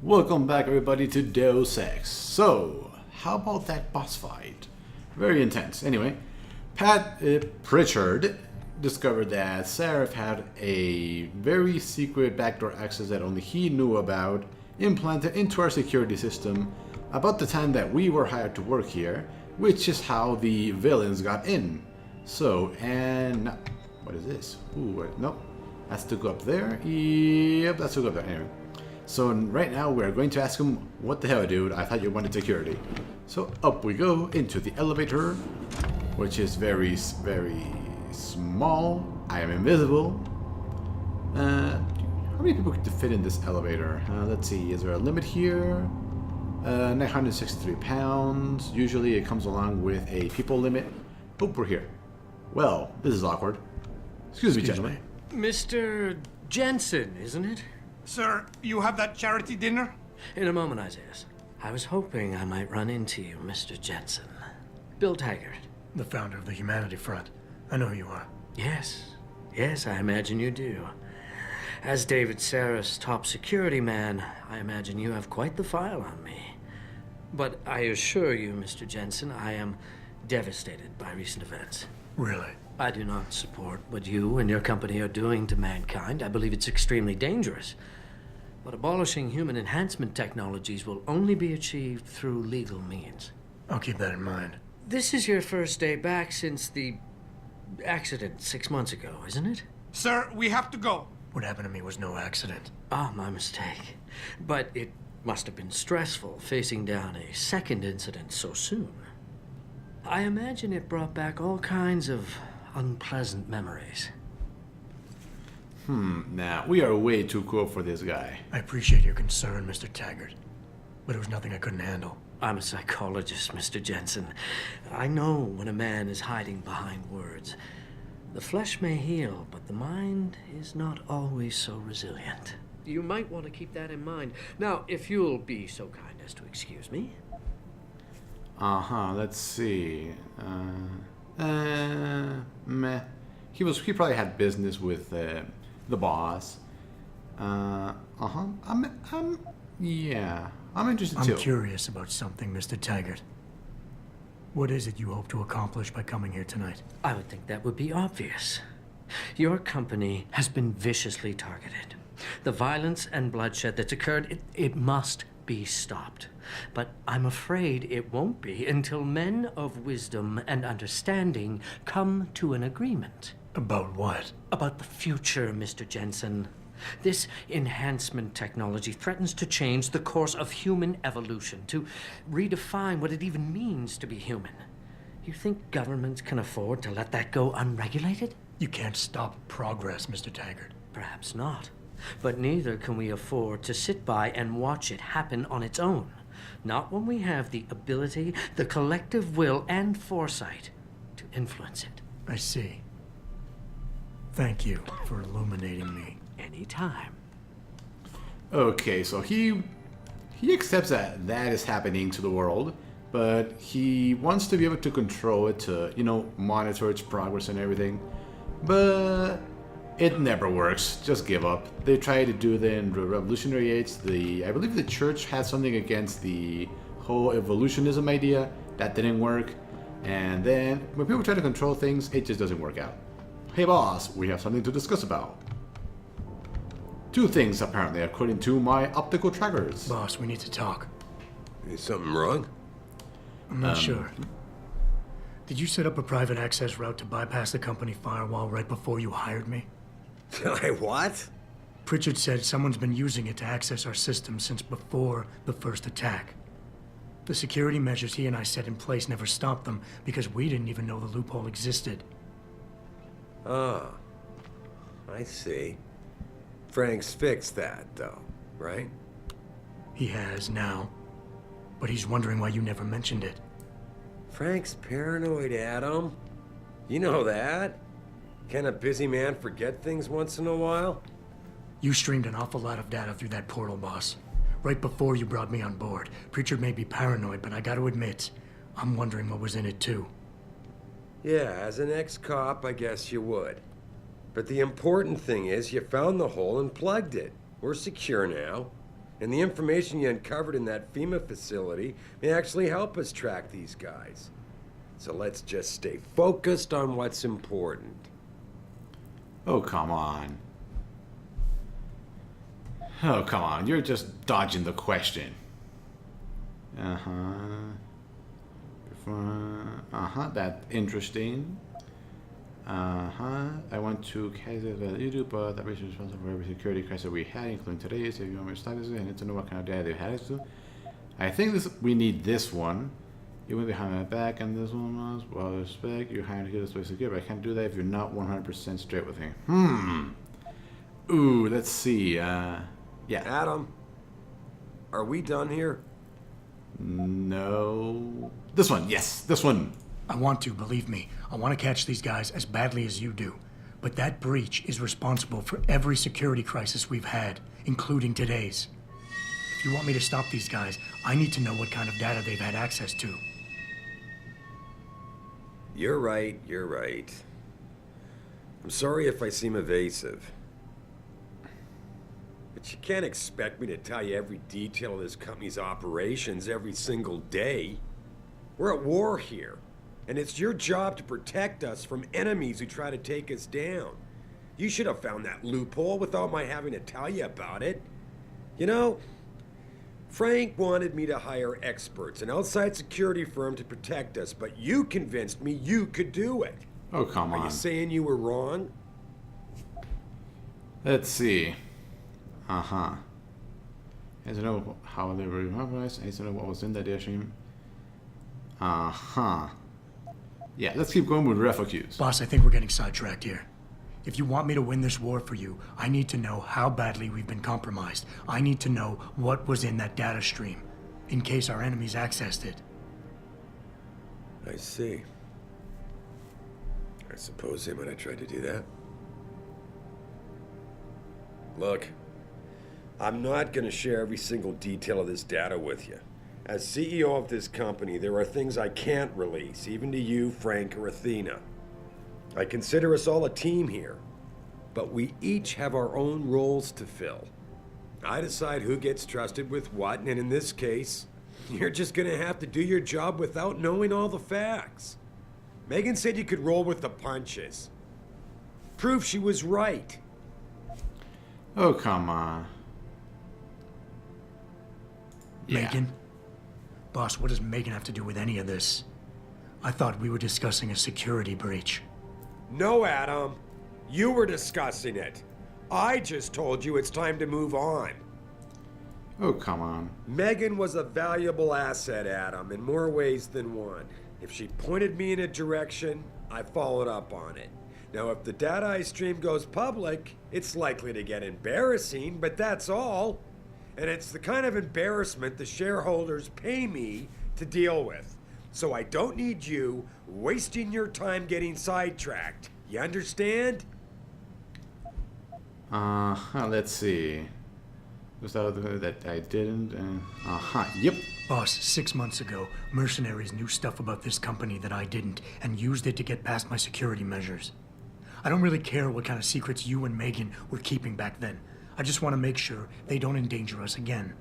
Welcome back everybody to Deus Ex. So, how about that boss fight? Very intense. Anyway, Pritchard discovered that Seraph had a very secret backdoor access that only he knew about implanted into our security system about the time that we were hired to work here, which is how the villains got in. So, and what is this? Ooh, nope. That's to go up there. Yep, that's to go up there. Anyway. So right now we're going to ask him, what the hell, dude? I thought you wanted security. So up we go into the elevator, which is very, very small. I am invisible. How many people could fit in this elevator? Let's see, is there a limit here? 963 pounds. Usually it comes along with a people limit. Oh, we're here. Well, this is awkward. Excuse me, gentlemen. Mr. Jensen, isn't it? Sir, you have that charity dinner? In a moment, Isaiah. I was hoping I might run into you, Mr. Jensen. Bill Taggart. The founder of the Humanity Front. I know who you are. Yes, I imagine you do. As David Sarah's top security man, I imagine you have quite the file on me. But I assure you, Mr. Jensen, I am devastated by recent events. Really? I do not support what you and your company are doing to mankind. I believe it's extremely dangerous. But abolishing human enhancement technologies will only be achieved through legal means. I'll keep that in mind. This is your first day back since the accident 6 months ago, isn't it? Sir, we have to go. What happened to me was no accident. Ah, my mistake. But it must have been stressful facing down a second incident so soon. I imagine it brought back all kinds of unpleasant memories. Now, we are way too cool for this guy. I appreciate your concern, Mr. Taggart. But it was nothing I couldn't handle. I'm a psychologist, Mr. Jensen. I know when a man is hiding behind words. The flesh may heal, but the mind is not always so resilient. You might want to keep that in mind. Now, if you'll be so kind as to excuse me. Let's see. Meh. He probably had business with the boss. Yeah. I'm interested too. I'm curious about something, Mr. Taggart. What is it you hope to accomplish by coming here tonight? I would think that would be obvious. Your company has been viciously targeted. The violence and bloodshed that's occurred, it must be stopped. But I'm afraid it won't be until men of wisdom and understanding come to an agreement. About what? About the future, Mr. Jensen. This enhancement technology threatens to change the course of human evolution, to redefine what it even means to be human. You think governments can afford to let that go unregulated? You can't stop progress, Mr. Taggart. Perhaps not. But neither can we afford to sit by and watch it happen on its own. Not when we have the ability, the collective will, and foresight to influence it. I see. Thank you for illuminating me. Anytime. Okay, so he accepts that that is happening to the world, but he wants to be able to control it, to, monitor its progress and everything. But it never works. Just give up. They tried to do that in the Revolutionary Age. I believe the church had something against the whole evolutionism idea. That didn't work. And then when people try to control things, it just doesn't work out. Hey boss, we have something to discuss about. 2 things apparently, according to my optical trackers. Boss, we need to talk. Is something wrong? I'm not sure. Did you set up a private access route to bypass the company firewall right before you hired me? What? Pritchard said someone's been using it to access our system since before the first attack. The security measures he and I set in place never stopped them because we didn't even know the loophole existed. Ah, I see. Frank's fixed that, though, right? He has now, but he's wondering why you never mentioned it. Frank's paranoid, Adam. You know that. Can a busy man forget things once in a while? You streamed an awful lot of data through that portal, boss. Right before you brought me on board. Pritchard may be paranoid, but I gotta admit, I'm wondering what was in it too. Yeah, as an ex-cop, I guess you would. But the important thing is you found the hole and plugged it. We're secure now. And the information you uncovered in that FEMA facility may actually help us track these guys. So let's just stay focused on what's important. Oh, come on. Oh, come on. You're just dodging the question. That's interesting. I want to calculate you do, but that is responsible for every security crisis we had, including today's. If you want me to start this, I need to know what kind of data they had us to. I think we need this one. You went behind my back, and this one was, well, respect, you're hiring to get this place secure, but I can't do that if you're not 100% straight with me. Ooh, let's see, yeah. Adam, are we done here? No. This one, yes, this one. I want to, believe me. I want to catch these guys as badly as you do. But that breach is responsible for every security crisis we've had, including today's. If you want me to stop these guys, I need to know what kind of data they've had access to. You're right. I'm sorry if I seem evasive. But you can't expect me to tell you every detail of this company's operations every single day. We're at war here, and it's your job to protect us from enemies who try to take us down. You should have found that loophole without my having to tell you about it. You know, Frank wanted me to hire experts, an outside security firm to protect us, but you convinced me you could do it. Oh, come on. Are you saying you were wrong? Let's see. I need to know how they were remobilized. I need to know what was in that data stream. Yeah, let's keep going with refugees. Boss, I think we're getting sidetracked here. If you want me to win this war for you, I need to know how badly we've been compromised. I need to know what was in that data stream, in case our enemies accessed it. I see. I suppose they might have tried to do that. Look, I'm not going to share every single detail of this data with you. As CEO of this company, there are things I can't release, even to you, Frank, or Athena. I consider us all a team here, but we each have our own roles to fill. I decide who gets trusted with what, and in this case, you're just going to have to do your job without knowing all the facts. Megan said you could roll with the punches. Proof she was right. Oh, come on. Yeah. Megan? Boss, what does Megan have to do with any of this? I thought we were discussing a security breach. No, Adam. You were discussing it. I just told you it's time to move on. Oh, come on. Megan was a valuable asset, Adam, in more ways than one. If she pointed me in a direction, I followed up on it. Now, if the data I stream goes public, it's likely to get embarrassing, but that's all. And it's the kind of embarrassment the shareholders pay me to deal with. So I don't need you wasting your time getting sidetracked. You understand? Let's see. Was that I didn't? Yep. Boss, 6 months ago, mercenaries knew stuff about this company that I didn't, and used it to get past my security measures. I don't really care what kind of secrets you and Megan were keeping back then. I just want to make sure they don't endanger us again.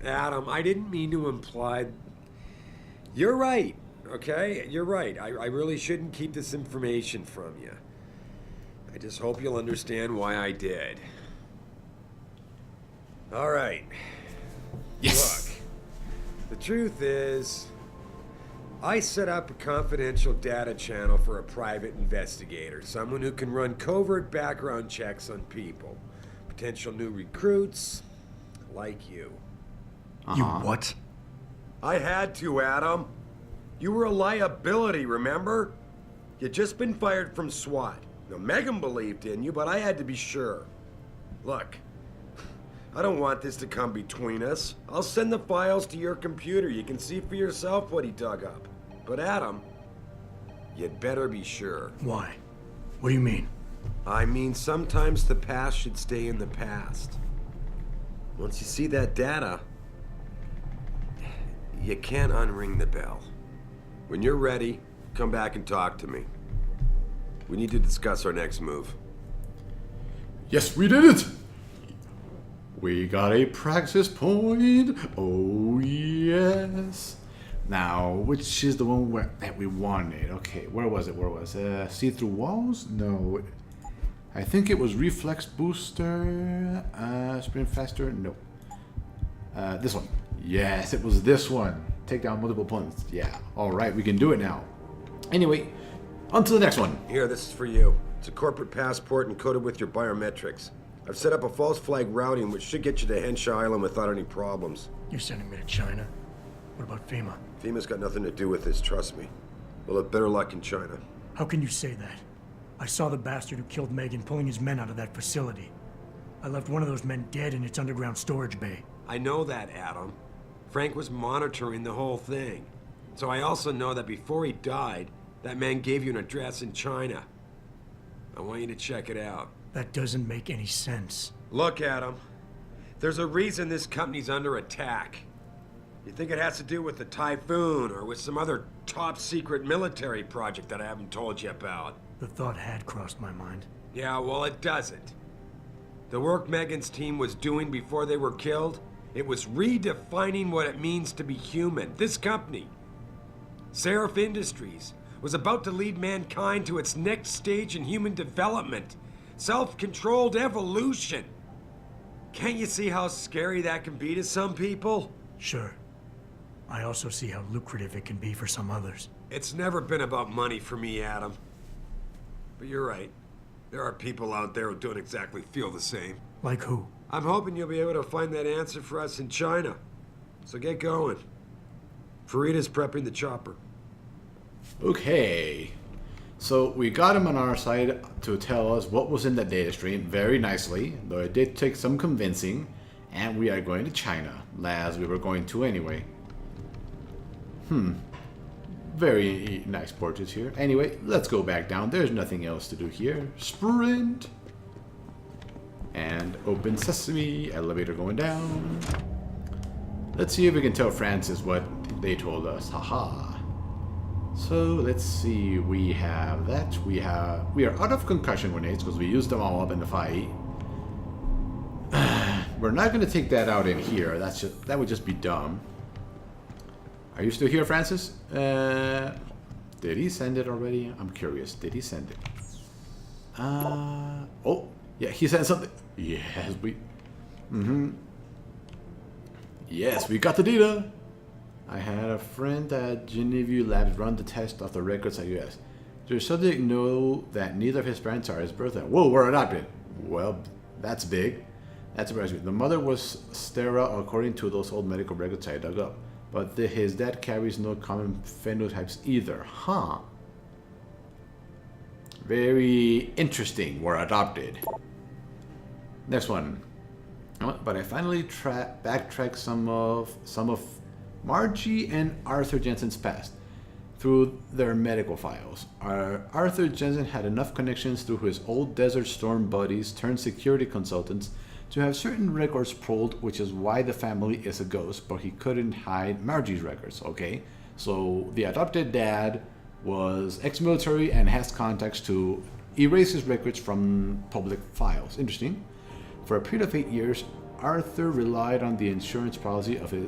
Adam, I didn't mean to imply... You're right, okay? You're right. I really shouldn't keep this information from you. I just hope you'll understand why I did. All right. Yes. Look, the truth is, I set up a confidential data channel for a private investigator, someone who can run covert background checks on people, potential new recruits, like you. You what? I had to, Adam. You were a liability, remember? You'd just been fired from SWAT. Now, Megan believed in you, but I had to be sure. Look, I don't want this to come between us. I'll send the files to your computer. You can see for yourself what he dug up. But Adam, you'd better be sure. Why? What do you mean? I mean, sometimes the past should stay in the past. Once you see that data, you can't unring the bell. When you're ready, come back and talk to me. We need to discuss our next move. Yes, we did it! We got a praxis point. Oh, yes. Now, which is the one that we wanted? Okay, where was it? See-through walls? No. I think it was reflex booster. Sprint faster? No. This one. Yes, it was this one. Take down multiple opponents. Yeah. All right, we can do it now. Anyway, on to the next one. Here, this is for you. It's a corporate passport encoded with your biometrics. I've set up a false flag routing which should get you to Henshaw Island without any problems. You're sending me to China? What about FEMA? FEMA's got nothing to do with this, trust me. We'll have better luck in China. How can you say that? I saw the bastard who killed Megan pulling his men out of that facility. I left one of those men dead in its underground storage bay. I know that, Adam. Frank was monitoring the whole thing. So I also know that before he died, that man gave you an address in China. I want you to check it out. That doesn't make any sense. Look, Adam. There's a reason this company's under attack. You think it has to do with the Typhoon or with some other top-secret military project that I haven't told you about? The thought had crossed my mind. Yeah, well, it doesn't. The work Megan's team was doing before they were killed, it was redefining what it means to be human. This company, Seraph Industries, was about to lead mankind to its next stage in human development. Self-controlled evolution. Can't you see how scary that can be to some people? Sure. I also see how lucrative it can be for some others. It's never been about money for me, Adam. But you're right. There are people out there who don't exactly feel the same. Like who? I'm hoping you'll be able to find that answer for us in China. So get going. Farida's prepping the chopper. Okay. So we got him on our side to tell us what was in that data stream very nicely, though it did take some convincing, and we are going to China, as we were going to anyway. Very nice portraits here. Anyway, let's go back down. There's nothing else to do here. Sprint! And open sesame, elevator going down. Let's see if we can tell Francis what they told us. Haha. So let's see, we have that. We are out of concussion grenades because we used them all up in the fight. We're not going to take that out in here. That would just be dumb. Are you still here, Francis? Did he send it already? I'm curious. Did he send it? Oh, yeah, he sent something. Yes, Yes, we got the data. I had a friend at Genevieve Labs run the test of the records at US. Does the subject know that neither of his parents are his birth? Whoa, we're adopted. Well, that's big. That surprised me. The mother was sterile according to those old medical records I dug up. But his dad carries no common phenotypes either. Huh. Very interesting. We're adopted. Next one. But I finally backtracked some of Margie and Arthur Jensen's past through their medical files. Arthur Jensen had enough connections through his old Desert Storm buddies turned security consultants to have certain records pulled, which is why the family is a ghost, but he couldn't hide Margie's records, okay? So the adopted dad was ex-military and has contacts to erase his records from public files. Interesting. For a period of 8 years, Arthur relied on the insurance policy of his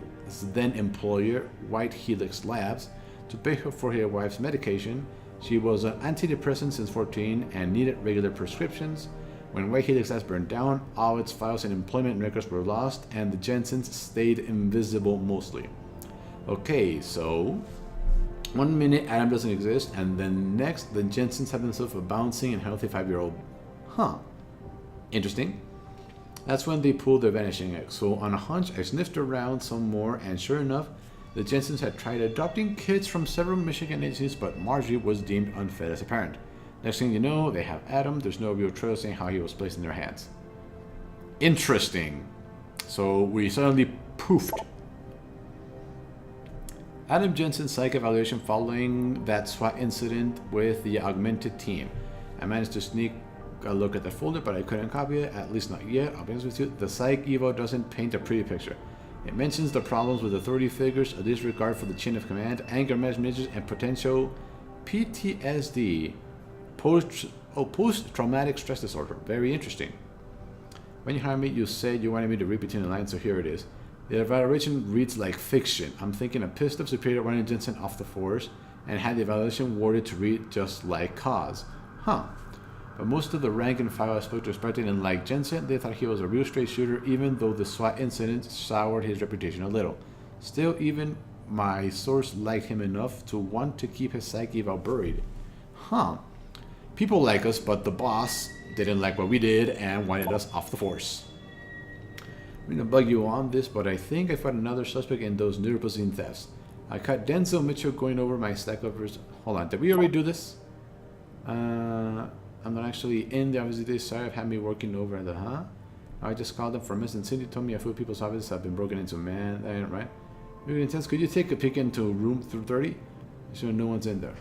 then employer, White Helix Labs, to pay for his wife's medication. She was on antidepressants since 14 and needed regular prescriptions. When White Helix Labs burned down, all its files and employment records were lost, and the Jensens stayed invisible mostly. Okay, so 1 minute Adam doesn't exist, and then next the Jensens have themselves a bouncing and healthy 5-year-old. Huh. Interesting. That's when they pulled their vanishing egg. So on a hunch, I sniffed around some more, and sure enough, the Jensens had tried adopting kids from several Michigan agencies, but Margie was deemed unfit as a parent. Next thing you know, they have Adam. There's no real trail saying how he was placed in their hands. Interesting. So we suddenly poofed. Adam Jensen's psych evaluation following that SWAT incident with the augmented team. I managed to sneak a look at the folder, but I couldn't copy it, at least not yet. I'll be honest with you, the psych eval doesn't paint a pretty picture. It mentions the problems with authority figures, a disregard for the chain of command, anger management, and potential PTSD, post-traumatic stress disorder. Very interesting. When you hired me, you said you wanted me to read between the lines, so here it is. The evaluation reads like fiction. I'm thinking a pissed off superior running Jensen off the force and had the evaluation worded to read just like cause. Huh. But most of the rank and file I spoke to respected and liked Jensen. They thought he was a real straight shooter, even though the SWAT incident soured his reputation a little. Still, even my source liked him enough to want to keep his psyche eval buried. Huh. People like us, but the boss didn't like what we did and wanted us off the force. I'm gonna bug you on this, but I think I found another suspect in those Neuropozyne thefts. I caught Denzel Mitchell going over my stack of... Hold on, did we already do this? I'm not actually in the office today. Sorry, I've had me working over at the... Huh? I just called them for a miss, and Cindy told me a few people's offices have been broken into. Man, that ain't right. Maybe intense. Could you take a peek into room 30? Sure, no one's in there.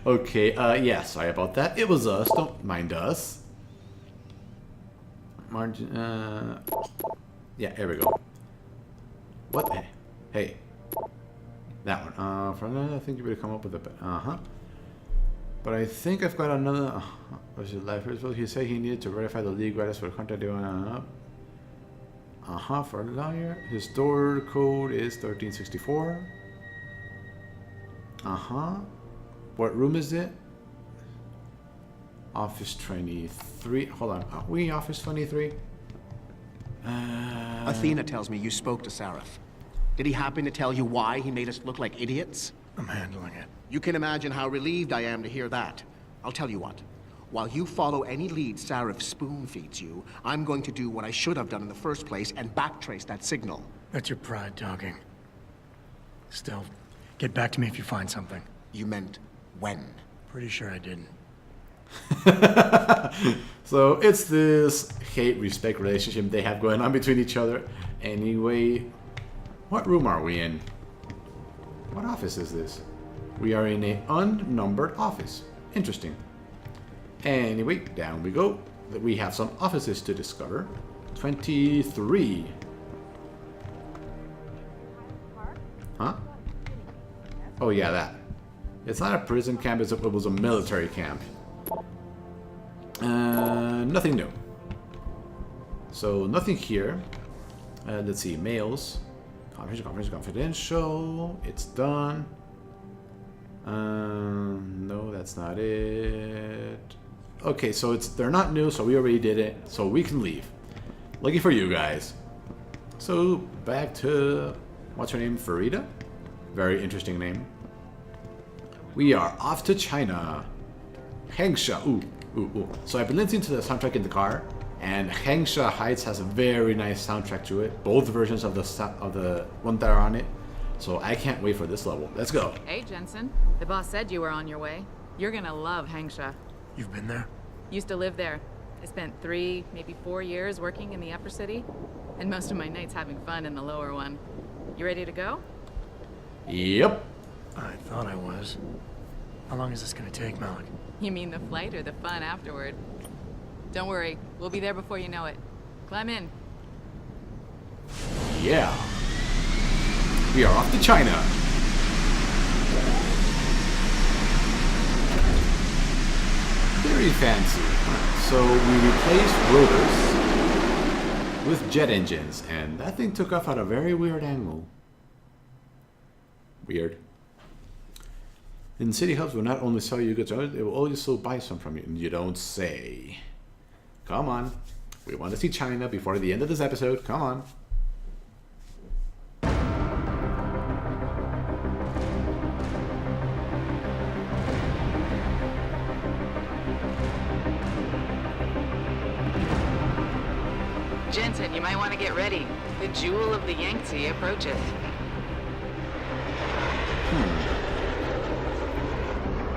Okay, yeah, sorry about that. It was us. Don't mind us. Margin, yeah, here we go. What? Hey. That one. For another, I think you better come up with a bit. But I think I've got another. Was it life? He said he needed to verify the league rights for the contract they want to. For a lawyer. His door code is 1364. What room is it? Office 23. Hold on. Are we Office 23? Athena tells me you spoke to Sarif. Did he happen to tell you why he made us look like idiots? I'm handling it. You can imagine how relieved I am to hear that. I'll tell you what. While you follow any lead Sarif spoon feeds you, I'm going to do what I should have done in the first place and backtrace that signal. That's your pride talking. Still, get back to me if you find something. You meant when? Pretty sure I didn't. So it's this hate-respect relationship they have going on between each other. Anyway, what room are we in? What office is this? We are in an unnumbered office. Interesting. Anyway, down we go. We have some offices to discover. 23. Huh? Oh yeah, that. It's not a prison camp, it was a military camp. Nothing new. So, nothing here. Let's see, mails. Confidential. It's done. No, that's not it. Okay, so they're not new, so we already did it. So we can leave. Lucky for you guys. So, back to... What's her name? Farida? Very interesting name. We are off to China. Hengsha. Ooh. So I've been listening to the soundtrack in the car, and Hengsha Heights has a very nice soundtrack to it. Both versions of the one that are on it. So I can't wait for this level. Let's go. Hey, Jensen. The boss said you were on your way. You're gonna love Hengsha. You've been there? Used to live there. I spent 3, maybe 4 years working in the upper city, and most of my nights having fun in the lower one. You ready to go? Yep. I thought I was. How long is this gonna take, Malik? You mean the flight or the fun afterward? Don't worry, we'll be there before you know it. Climb in. Yeah. We are off to China. Very fancy. So we replaced rotors with jet engines, and that thing took off at a very weird angle. Weird. In City Hubs will not only sell you goods, they will also buy some from you. And you don't say. Come on. We want to see China before the end of this episode. Come on. Jensen, you might want to get ready. The jewel of the Yangtze approaches.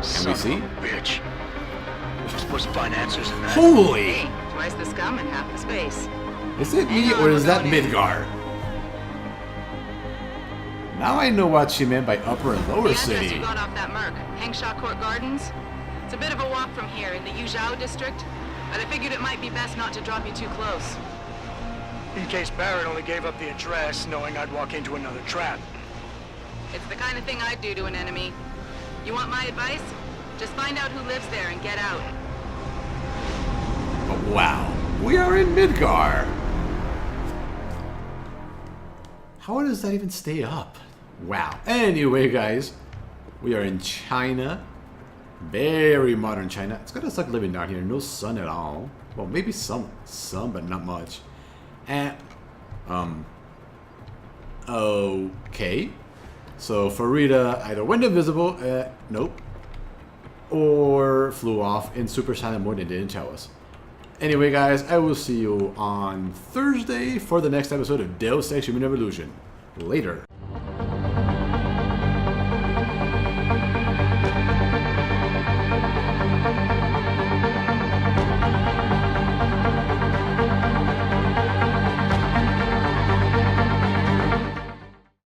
Can we see? Bitch. We're supposed to find answers in that. Holy! Hey, twice the scum and half the space. Is it me or is that Midgar? Now I know what she meant by upper and lower The address city. you got off that Merc, Hengsha Court Gardens. It's a bit of a walk from here in the Yuzhou district, but I figured it might be best not to drop you too close. In case Barrett only gave up the address, knowing I'd walk into another trap. It's the kind of thing I'd do to an enemy. You want my advice? Just find out who lives there and get out. Oh, wow. We are in Midgar. How does that even stay up? Wow. Anyway, guys, we are in China. Very modern China. It's gonna suck living down here. No sun at all. Well, maybe some, but not much. And okay. So Farida either went invisible, nope, or flew off in super silent mode and didn't tell us. Anyway, guys, I will see you on Thursday for the next episode of Deus Ex Human Revolution. Later.